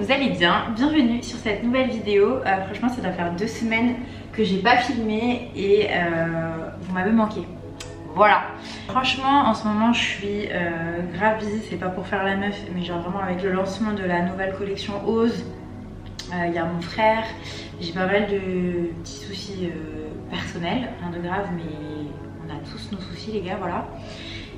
vous allez bien. Bienvenue sur cette nouvelle vidéo. Franchement ça doit faire 2 semaines que j'ai pas filmé et vous m'avez manqué. Voilà. Franchement en ce moment je suis grave busy, c'est pas pour faire la meuf mais genre vraiment avec le lancement de la nouvelle collection Ose. Il y a mon frère, j'ai pas mal de petits soucis personnels, rien de grave mais on a tous nos soucis les gars, voilà.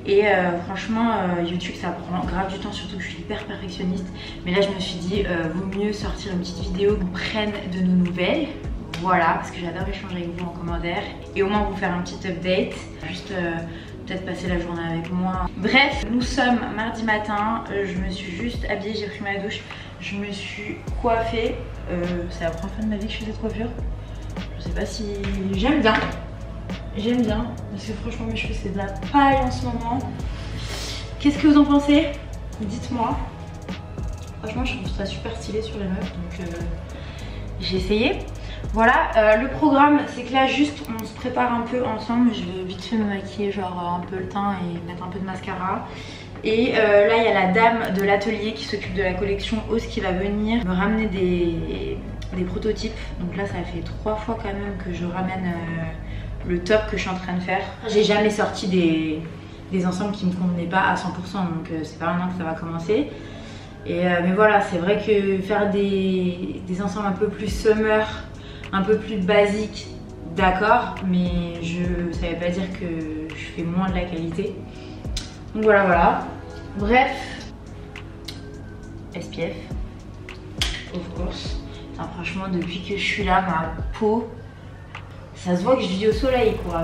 Et franchement YouTube ça prend grave du temps, surtout que je suis hyper perfectionniste. Mais là je me suis dit vaut mieux sortir une petite vidéo qu'on prenne de nos nouvelles. Voilà, parce que j'adore échanger avec vous en commentaire et au moins vous faire un petit update. Juste peut-être passer la journée avec moi. Bref, nous sommes mardi matin, je me suis juste habillée, j'ai pris ma douche, je me suis coiffée. C'est la première fois de ma vie que je fais cette coiffure. Je sais pas si... J'aime bien. J'aime bien, parce que franchement mes cheveux c'est de la paille en ce moment. Qu'est-ce que vous en pensez? Dites-moi. Franchement je trouve ça super stylé sur les meufs, donc j'ai essayé. Voilà, le programme c'est que là juste on se prépare un peu ensemble. Je vais vite fait me maquiller genre un peu le teint et mettre un peu de mascara. Et là il y a la dame de l'atelier qui s'occupe de la collection Ose qui va venir me ramener des prototypes. Donc là ça fait 3 fois quand même que je ramène le top que je suis en train de faire. J'ai jamais sorti des ensembles qui me convenaient pas à 100%, donc c'est pas maintenant que ça va commencer. Et mais voilà, c'est vrai que faire des ensembles un peu plus summer, un peu plus basiques, d'accord, mais ça veut pas dire que je fais moins de la qualité. Donc voilà, voilà. Bref, SPF, of course. Enfin, franchement, depuis que je suis là, ma peau, ça se voit que je vis au soleil, quoi.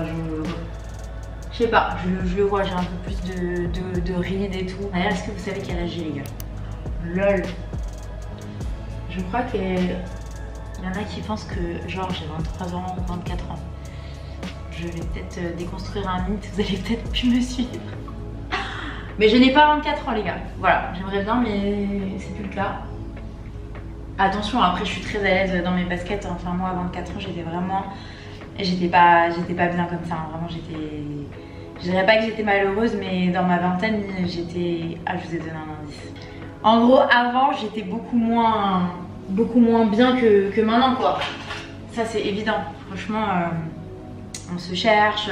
Je sais pas, je le vois, j'ai un peu plus de rides et tout. D'ailleurs, est-ce que vous savez quel âge j'ai, les gars? Lol. Je crois qu'il y en a qui pensent que genre j'ai 23 ans, 24 ans. Je vais peut-être déconstruire un mythe, vous allez peut-être plus me suivre. Mais je n'ai pas 24 ans les gars. Voilà, j'aimerais bien mais c'est plus le cas. Attention, après je suis très à l'aise dans mes baskets. Enfin moi à 24 ans j'étais vraiment... J'étais pas bien comme ça, hein. Vraiment j'étais... Je dirais pas que j'étais malheureuse mais dans ma vingtaine j'étais... Ah je vous ai donné un indice. En gros avant j'étais beaucoup moins bien que maintenant quoi. Ça c'est évident. Franchement on se cherche,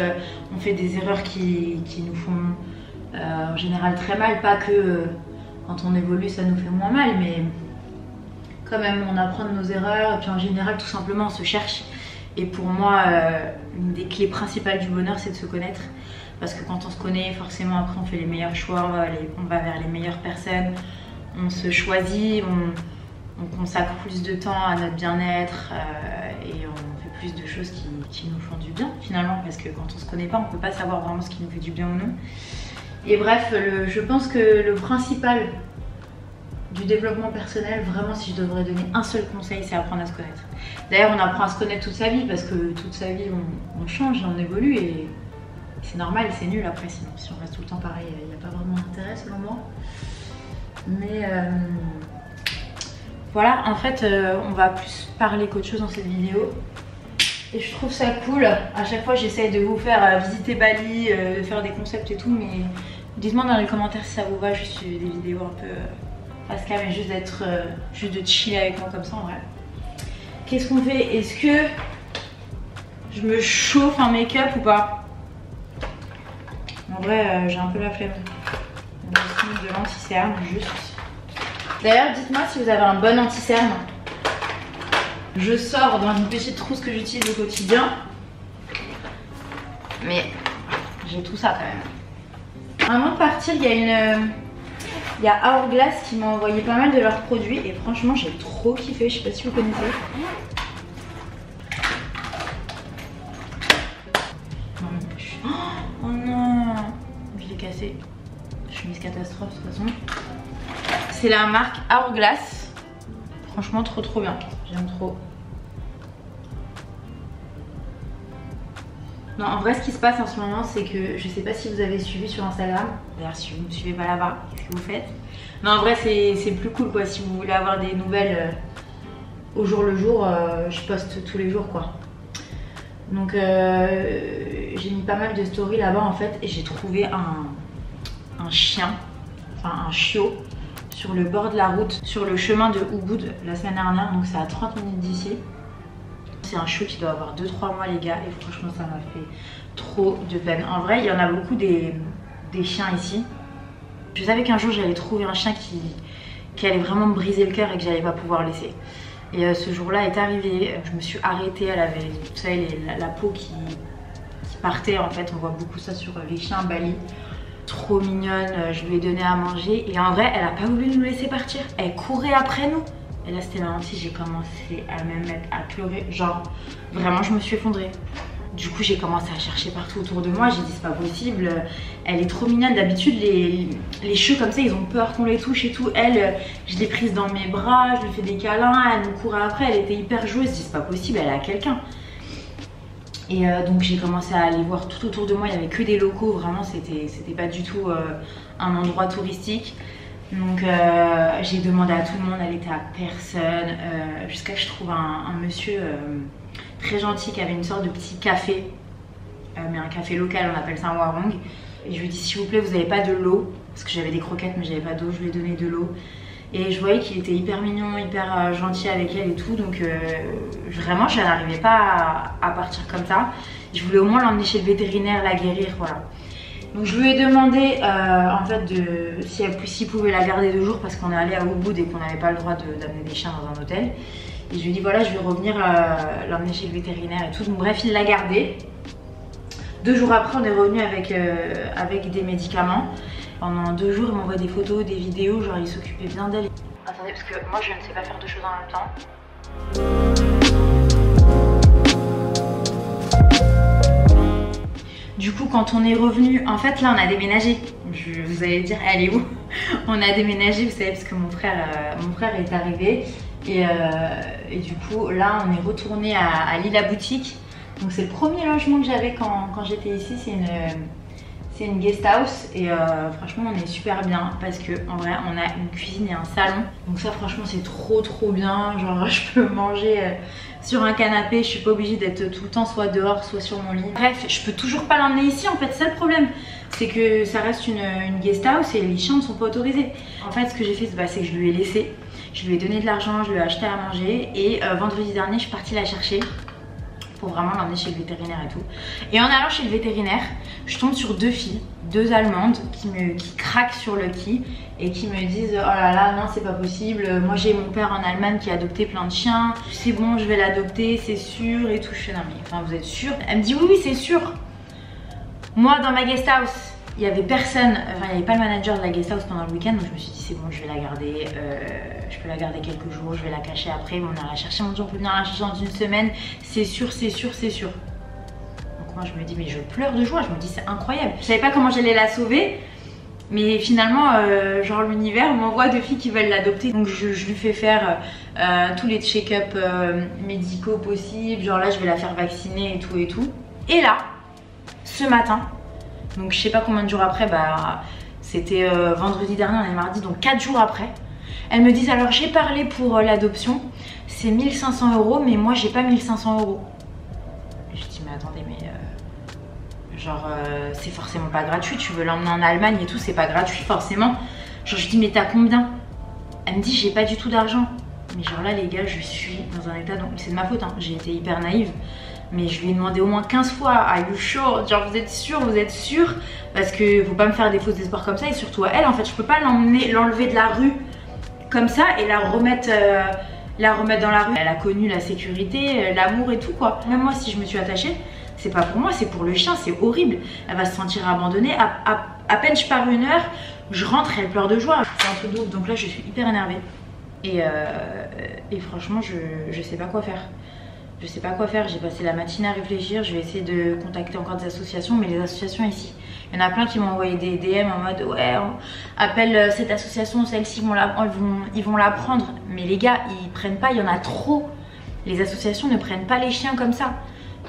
on fait des erreurs qui nous font en général très mal. Pas que quand on évolue ça nous fait moins mal mais quand même on apprend de nos erreurs et puis en général tout simplement on se cherche. Et pour moi une des clés principales du bonheur c'est de se connaître. Parce que quand on se connaît forcément après on fait les meilleurs choix, on va vers les meilleures personnes. On se choisit, on consacre plus de temps à notre bien-être et on fait plus de choses qui nous font du bien finalement, parce que quand on se connaît pas on peut pas savoir vraiment ce qui nous fait du bien ou non. Et bref, je pense que le principal du développement personnel, vraiment si je devrais donner un seul conseil, c'est apprendre à se connaître. D'ailleurs on apprend à se connaître toute sa vie parce que toute sa vie on change et on évolue et c'est normal, c'est nul après sinon si on reste tout le temps pareil, il n'y a pas vraiment d'intérêt selon moi. Mais voilà, en fait on va plus parler qu'autre chose dans cette vidéo. Et je trouve ça cool. À chaque fois j'essaye de vous faire visiter Bali, de faire des concepts et tout. Mais dites-moi dans les commentaires si ça vous va, juste des vidéos un peu face cam et juste d'être juste de chiller avec moi comme ça en vrai. Qu'est-ce qu'on fait? Est-ce que je me chauffe un make-up ou pas? En vrai j'ai un peu la flemme. De l'anti-cerne juste. D'ailleurs dites-moi si vous avez un bon anti-cerne. Je sors dans une petite trousse que j'utilise au quotidien. Mais j'ai tout ça quand même. Avant de partir il y a Hourglass qui m'a envoyé pas mal de leurs produits. Et franchement j'ai trop kiffé, je sais pas si vous connaissez. Oh non, je l'ai cassé. Je suis mise catastrophe de toute façon. C'est la marque Hourglass. Franchement trop bien. J'aime trop. Non en vrai ce qui se passe en ce moment c'est que je sais pas si vous avez suivi sur Instagram. D'ailleurs si vous ne me suivez pas là-bas, qu'est-ce que vous faites? Non en vrai c'est plus cool quoi. Si vous voulez avoir des nouvelles au jour le jour, je poste tous les jours quoi. Donc j'ai mis pas mal de stories là-bas en fait. Et j'ai trouvé un chien, enfin un chiot sur le bord de la route, sur le chemin de Ubud la semaine dernière, donc c'est à 30 minutes d'ici. C'est un chiot qui doit avoir 2-3 mois les gars, et franchement ça m'a fait trop de peine. En vrai il y en a beaucoup des chiens ici. Je savais qu'un jour j'allais trouver un chien qui allait vraiment me briser le cœur et que j'allais pas pouvoir laisser. Et ce jour-là est arrivé, je me suis arrêtée, elle avait, vous savez, la peau qui partait en fait, on voit beaucoup ça sur les chiens à Bali. Trop mignonne, je lui ai donné à manger et en vrai elle a pas voulu nous laisser partir, elle courait après nous. Et là c'était marrant si j'ai commencé à me mettre à pleurer, genre vraiment je me suis effondrée. Du coup j'ai commencé à chercher partout autour de moi, j'ai dit c'est pas possible, elle est trop mignonne. D'habitude les chiots comme ça ils ont peur qu'on les touche et tout. Elle, je l'ai prise dans mes bras, je lui fais des câlins, elle me courait après, elle était hyper joueuse, je dis c'est pas possible, elle a quelqu'un. Et donc j'ai commencé à aller voir tout autour de moi, il n'y avait que des locaux, vraiment c'était pas du tout un endroit touristique. Donc j'ai demandé à tout le monde, elle était à personne, jusqu'à ce que je trouve un monsieur très gentil qui avait une sorte de petit café, mais un café local, on appelle ça un warung. Et je lui ai dit s'il vous plaît vous n'avez pas de l'eau, parce que j'avais des croquettes mais j'avais pas d'eau, je lui ai donné de l'eau. Et je voyais qu'il était hyper mignon, hyper gentil avec elle et tout, donc vraiment je n'arrivais pas à partir comme ça. Je voulais au moins l'emmener chez le vétérinaire, la guérir, voilà. Donc je lui ai demandé en fait s'il pouvait la garder 2 jours parce qu'on est allé à Ubud et qu'on n'avait pas le droit d'amener des chiens dans un hôtel. Et je lui ai dit voilà je vais revenir l'emmener chez le vétérinaire et tout, donc bref il l'a gardée. 2 jours après on est revenu avec des médicaments. Pendant 2 jours, il m'envoie des photos, des vidéos, genre il s'occupait bien d'elle. Attendez, parce que moi je ne sais pas faire 2 choses en même temps. Du coup, quand on est revenu, en fait là on a déménagé. Vous allez dire, elle est où? On a déménagé, vous savez, parce que mon frère est arrivé. Et du coup, là on est retourné à Lila Boutique. Donc c'est le premier logement que j'avais quand j'étais ici, c'est une guest house et franchement on est super bien parce que en vrai on a une cuisine et un salon, donc ça franchement c'est trop bien. Genre je peux manger sur un canapé, je suis pas obligée d'être tout le temps soit dehors soit sur mon lit. Bref, je peux toujours pas l'emmener ici en fait, c'est ça le problème, c'est que ça reste une guest house et les chiens ne sont pas autorisés. En fait ce que j'ai fait c'est que je lui ai laissé, je lui ai donné de l'argent, je lui ai acheté à manger et vendredi dernier je suis partie la chercher pour vraiment l'emmener chez le vétérinaire et tout. Et en allant chez le vétérinaire, je tombe sur 2 filles, 2 allemandes qui craquent sur Lucky et qui me disent oh là là non c'est pas possible, moi j'ai mon père en Allemagne qui a adopté plein de chiens, c'est bon je vais l'adopter c'est sûr et tout. Je fais non mais enfin vous êtes sûr? Elle me dit oui c'est sûr. Moi dans ma guest house il n'y avait personne, enfin il n'y avait pas le manager de la guest house pendant le week-end, donc je me suis dit c'est bon je vais la garder, je peux la garder quelques jours, je vais la cacher après, on ira la chercher, mon Dieu on peut venir la chercher dans 1 semaine, c'est sûr. Donc moi je me dis mais je pleure de joie, je me dis c'est incroyable. Je savais pas comment j'allais la sauver, mais finalement genre l'univers m'envoie 2 filles qui veulent l'adopter, donc je lui fais faire tous les check-up médicaux possibles, genre là je vais la faire vacciner et tout. Et là, ce matin, donc je sais pas combien de jours après, bah c'était vendredi dernier, on est mardi, donc 4 jours après, elles me disent alors j'ai parlé pour l'adoption, c'est 1500 €, mais moi j'ai pas 1500 €. Je dis mais attendez mais genre c'est forcément pas gratuit, tu veux l'emmener en Allemagne et tout, c'est pas gratuit forcément. Genre je dis mais t'as combien? Elle me dit j'ai pas du tout d'argent. Mais genre là les gars je suis dans un état, donc c'est de ma faute hein, j'ai été hyper naïve. Mais je lui ai demandé au moins 15 fois, are you sure? Genre vous êtes sûr? Parce que faut pas me faire des fausses espoirs comme ça, et surtout à elle en fait, je peux pas l'enlever de la rue comme ça et la remettre dans la rue. Elle a connu la sécurité, l'amour et tout quoi. Même moi si je me suis attachée, c'est pas pour moi, c'est pour le chien, c'est horrible. Elle va se sentir abandonnée, à peine je pars 1 heure, je rentre et elle pleure de joie. C'est un truc de ouf, donc là je suis hyper énervée. Et franchement je sais pas quoi faire. Je sais pas quoi faire, j'ai passé la matinée à réfléchir, je vais essayer de contacter encore des associations, mais les associations ici, il y en a plein qui m'ont envoyé des DM en mode ouais, appelle cette association, celle-ci, ils vont la prendre. Mais les gars, ils prennent pas, il y en a trop. Les associations ne prennent pas les chiens comme ça.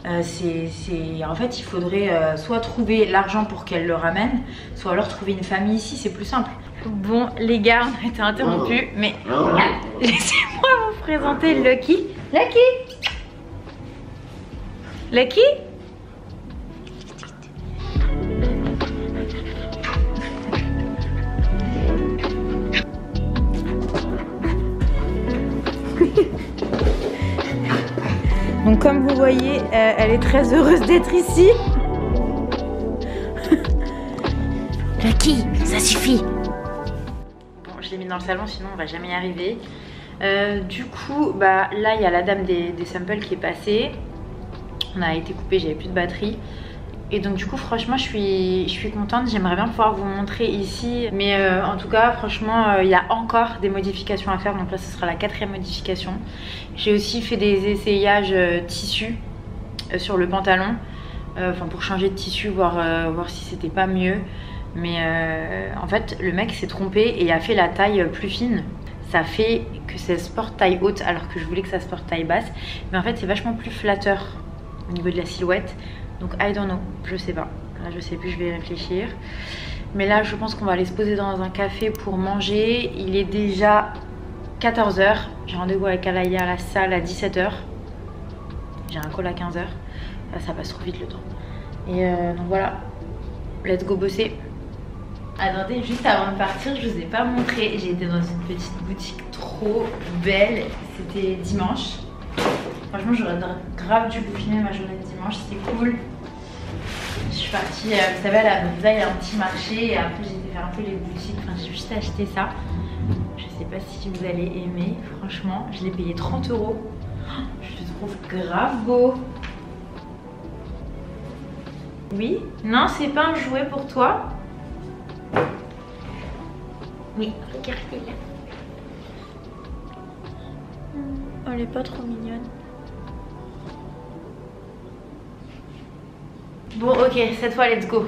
En fait, il faudrait soit trouver l'argent pour qu'elle le ramène, soit alors trouver une famille ici, c'est plus simple. Bon les gars, on a été interrompus, mais laissez-moi vous présenter Lucky. Lucky? Donc comme vous voyez, elle est très heureuse d'être ici. Lucky, ça suffit. Bon, je l'ai mis dans le salon, sinon on va jamais y arriver. Du coup, bah là il y a la dame des samples qui est passée. On a été coupé, j'avais plus de batterie. Et donc du coup franchement je suis contente, j'aimerais bien pouvoir vous montrer ici. Mais en tout cas franchement il y a encore des modifications à faire. Donc là ce sera la 4e modification. J'ai aussi fait des essayages tissu sur le pantalon. Enfin pour changer de tissu, voir si c'était pas mieux. Mais en fait le mec s'est trompé et a fait la taille plus fine. Ça fait que ça se porte taille haute alors que je voulais que ça se porte taille basse. Mais en fait c'est vachement plus flatteur au niveau de la silhouette. Donc I don't know, je sais pas. Là je sais plus, je vais réfléchir. Mais là je pense qu'on va aller se poser dans un café pour manger. Il est déjà 14 h. J'ai rendez-vous avec Alaya à la salle à 17 h. J'ai un call à 15 h. Là, ça passe trop vite le temps. Et donc voilà, let's go bosser. Attendez, juste avant de partir, je vous ai pas montré. J'ai été dans une petite boutique trop belle. C'était dimanche. Franchement, j'aurais grave dû vous filmer ma journée de dimanche, c'était cool. Je suis partie, vous savez, à la Bonza, il y a un petit marché et après j'ai été faire un peu les boutiques. Enfin, j'ai juste acheté ça. Je sais pas si vous allez aimer, franchement, je l'ai payé 30 €. Je le trouve grave beau. Oui? Non, c'est pas un jouet pour toi? Oui, regardez-la. Oh, elle est pas trop mignonne. Bon, ok, cette fois, let's go.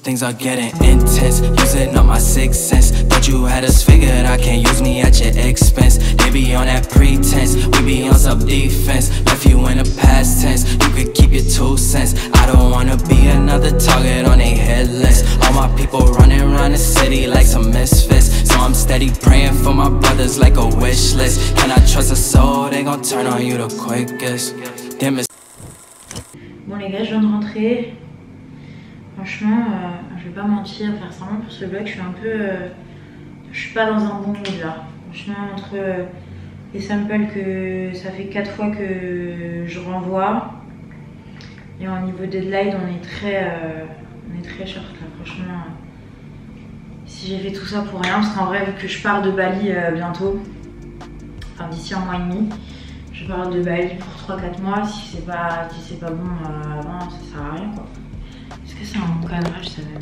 Things are getting intense, using up my sixth sense. Thought you had us figured, I can't use me at your expense. They be on that pretense, we be on some defense. Left you in the past tense, you could keep your 2 cents. I don't wanna be another target on they head list. All my people running around the city like some misfits. So I'm steady praying for my brothers like a wish list. Can I trust a soul, they gon' turn on you the quickest. Damn it. Bon les gars, je viens de rentrer. Franchement, je vais pas mentir, faire semblant pour ce vlog, je suis un peu... je suis pas dans un bon mood là. Franchement, entre les samples que ça fait 4 fois que je renvoie, et au niveau deadline, on est très short là. Franchement, si j'ai fait tout ça pour rien, parce qu'en vrai, vu que je pars de Bali bientôt, enfin d'ici un mois et demi, je pars de Bali pour 3-4 mois. Si c'est pas bon avant, ça sert à rien quoi. Est-ce que c'est un bon cadrage ça même?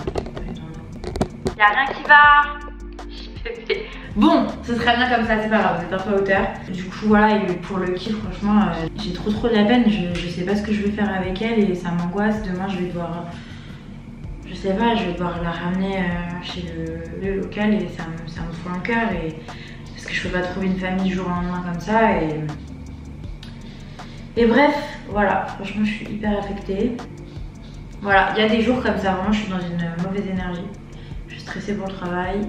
Y'a rien qui va. Bon, ce serait bien comme ça, c'est pas grave, vous êtes un peu à hauteur. Du coup voilà, et pour le kiff, franchement, j'ai trop de la peine. Je sais pas ce que je vais faire avec elle et ça m'angoisse. Demain je vais devoir... Je sais pas, je vais devoir la ramener chez le local et ça me fout un cœur. Parce que je peux pas trouver une famille du jour au lendemain comme ça. Et bref, voilà, franchement je suis hyper affectée. Voilà, il y a des jours comme ça, vraiment je suis dans une mauvaise énergie. Je suis stressée pour le travail.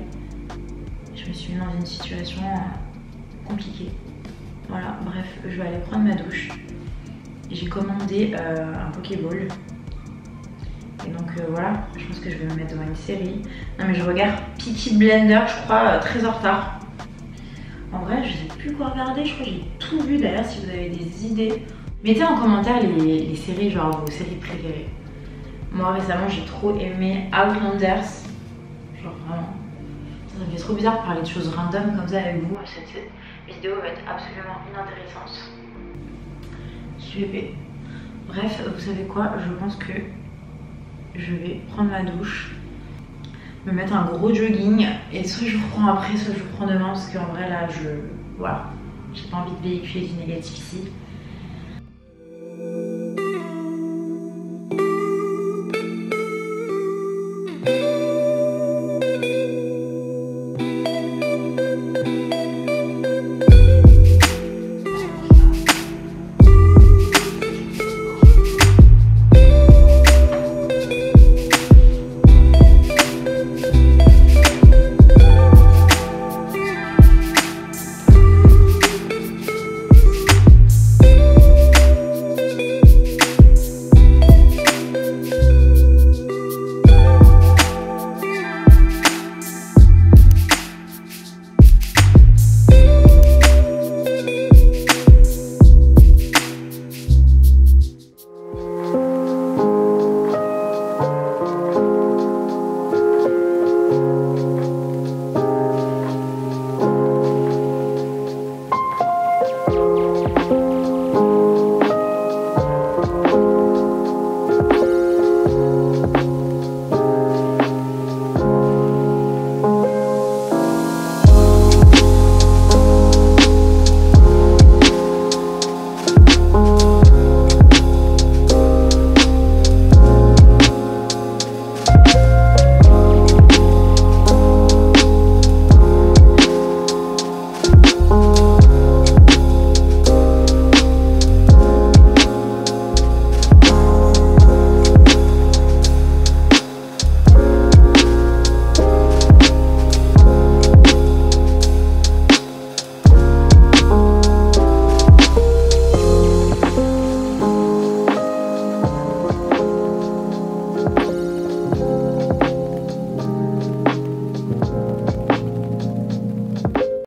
Je me suis mis dans une situation compliquée. Voilà, bref, je vais aller prendre ma douche. J'ai commandé un Pokéball. Et donc voilà, je pense que je vais me mettre devant une série. Non mais je regarde Peaky Blinders, je crois, très en retard. En vrai, je sais plus quoi regarder, je crois que j'ai tout vu. D'ailleurs, si vous avez des idées, mettez en commentaire les séries, genre vos séries préférées. Moi récemment j'ai trop aimé Outlanders. Genre vraiment. Ça me fait trop bizarre de parler de choses random comme ça avec vous. Cette vidéo va être absolument inintéressante. Bref, vous savez quoi? Je pense que je vais prendre ma douche, me mettre un gros jogging et soit je reprends après, soit je reprends demain parce qu'en vrai là voilà, j'ai pas envie de véhiculer du négatif ici.